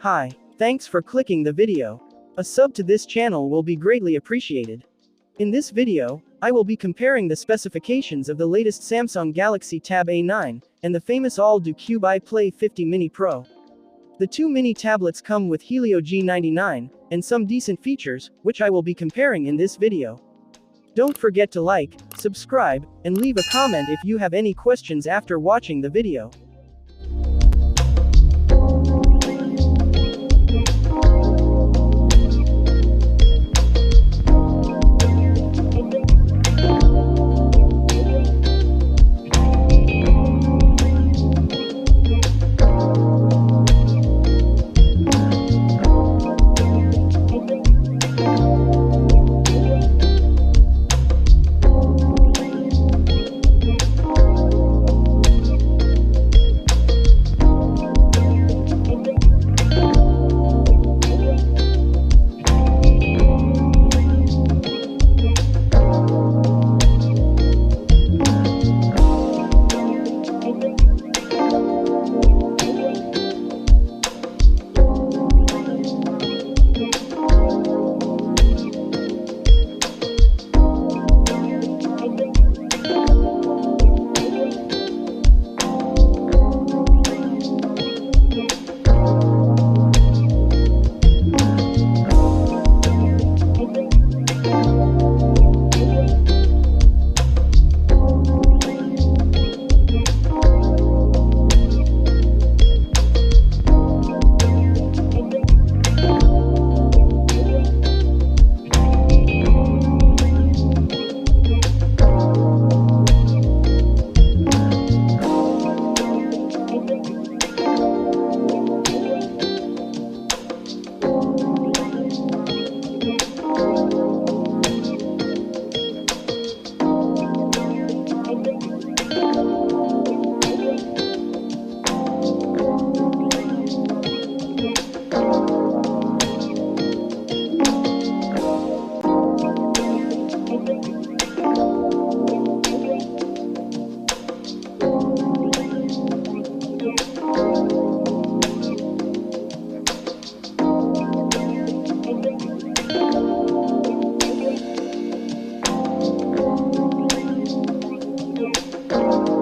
Hi, thanks for clicking the video. A sub to this channel will be greatly appreciated. In this video, I will be comparing the specifications of the latest Samsung Galaxy Tab A9 and the famous Alldocube iPlay 50 Mini Pro. The two mini tablets come with Helio G99 and some decent features, which I will be comparing in this video. Don't forget to like, subscribe, and leave a comment if you have any questions after watching the video. Thank you.